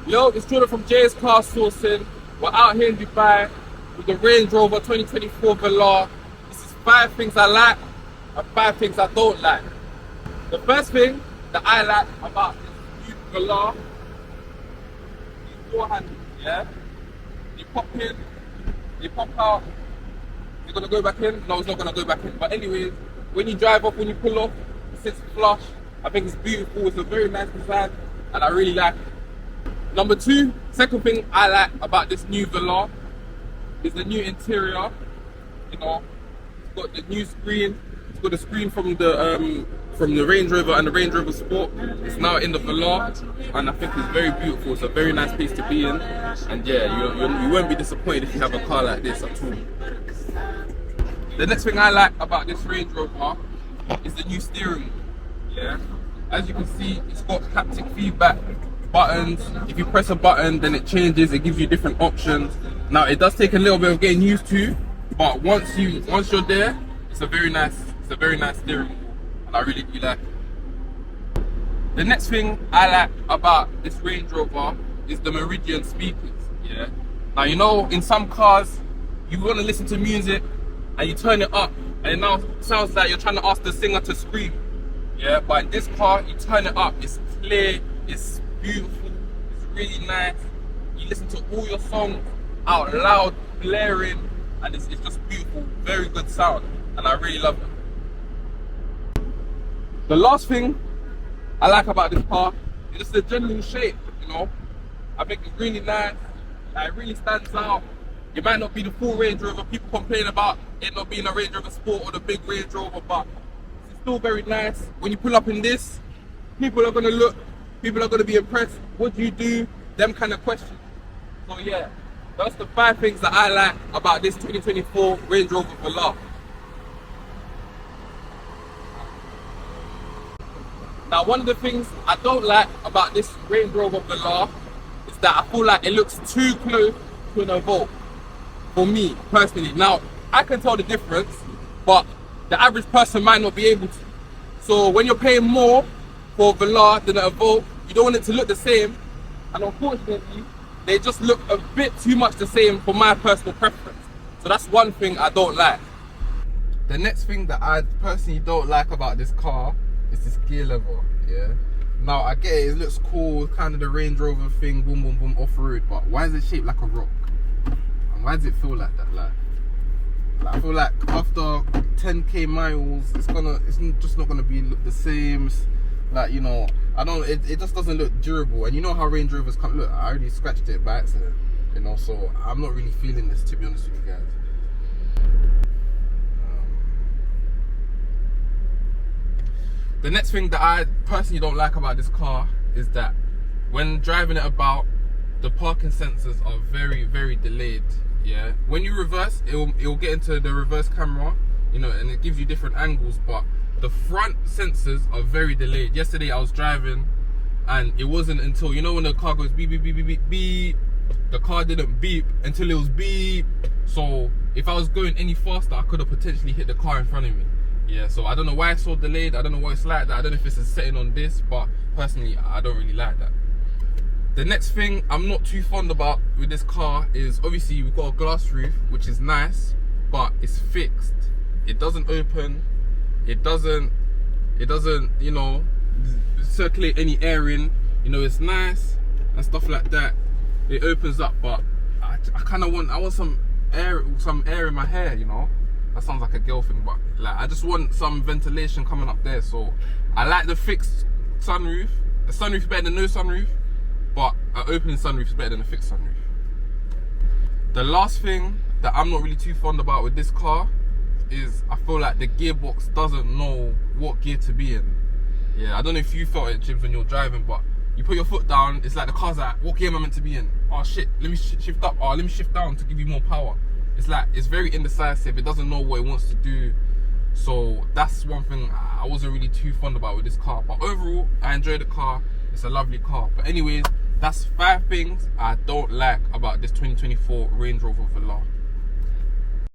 Yo, it's Jordan from Jay's Car Sourcing. We're out here in Dubai with the Range Rover 2024 Velar. This is 5 things I like and 5 things I don't like. The first thing that I like about this new Velar, these door handles, yeah? They pop in, they pop out. You're gonna go back in? No, it's not gonna go back in. But anyways, when you drive up, when you pull off, it sits flush. I think it's beautiful. It's a very nice design, and I really like it. Number 2, second thing I like about this new Velar is the new interior. You know, it's got the new screen. It's got the screen from the Range Rover and the Range Rover Sport. It's now in the Velar, and I think it's very beautiful. It's a very nice place to be in, and yeah, you won't be disappointed if you have a car like this at all. The next thing I like about this Range Rover is the new steering wheel. Yeah, as you can see, it's got haptic feedback buttons. If you press a button, then it changes. It gives you different options. Now, it does take a little bit of getting used to, but once you're there, it's a very nice steering wheel, and I really do like it. The next thing I like about this Range Rover is the Meridian speakers. Yeah. Now, you know, in some cars, you want to listen to music and you turn it up, and it now sounds like you're trying to ask the singer to scream. Yeah. But in this car, you turn it up. It's clear. It's beautiful. It's really nice. You listen to all your songs out loud, blaring, and it's just beautiful. Very good sound, and I really love it. The last thing I like about this car is just the general shape. You know, I think it's really nice. It really stands out. It might not be the full Range Rover. People complain about it not being a Range Rover Sport or the big Range Rover, but it's still very nice. When you pull up in this, people are gonna look. People are going to be impressed. What do you do? Them kind of questions. So yeah, that's the 5 things that I like about this 2024 Range Rover Velar. Now, one of the things I don't like about this Range Rover Velar is that I feel like it looks too close to an Evoque. For me, personally. Now, I can tell the difference, but the average person might not be able to. So when you're paying more for Velar than an Evoque, you don't want it to look the same, and unfortunately they just look a bit too much the same for my personal preference. So that's one thing I don't like. The next thing that I personally don't like about this car is this gear lever. Yeah, now I get it, it looks cool, kind of the Range Rover thing, boom boom boom off-road, but why is it shaped like a rock? And why does it feel like that? Like I feel like after 10k miles it's just not gonna be look the same. Like, you know, it just doesn't look durable. And you know how Range Rovers come. Look, I already scratched it by accident, you know, so I'm not really feeling this, to be honest with you guys. The next thing that I personally don't like about this car is that when driving it about, the parking sensors are very, very delayed. Yeah, when you reverse, it will get into the reverse camera, you know, and it gives you different angles, but the front sensors are very delayed. Yesterday I was driving and it wasn't until, you know, when the car goes beep beep beep beep beep beep, the car didn't beep until it was beep. So if I was going any faster, I could have potentially hit the car in front of me. Yeah, so I don't know why it's so delayed. I don't know why it's like that. I don't know if it's a setting on this, but personally I don't really like that. The next thing I'm not too fond about with this car is, obviously we've got a glass roof, which is nice, but it's fixed. It doesn't open. It doesn't, you know, circulate any air in. You know, it's nice and stuff like that. It opens up, but I kind of want some air in my hair. You know, that sounds like a girl thing, but like I just want some ventilation coming up there. So I like the fixed sunroof. A sunroof is better than no sunroof, but an open sunroof is better than a fixed sunroof. The last thing that I'm not really too fond about with this car is I feel like the gearbox doesn't know what gear to be in. Yeah, I don't know if you felt it, Jibs, when you're driving, but you put your foot down, it's like the car's like, what gear am I meant to be in? Oh shit, let me shift up. Oh, let me shift down to give you more power. It's like, it's very indecisive. It doesn't know what it wants to do. So that's one thing I wasn't really too fond about with this car. But overall, I enjoy the car. It's a lovely car. But anyways, that's 5 things I don't like about this 2024 Range Rover Velar.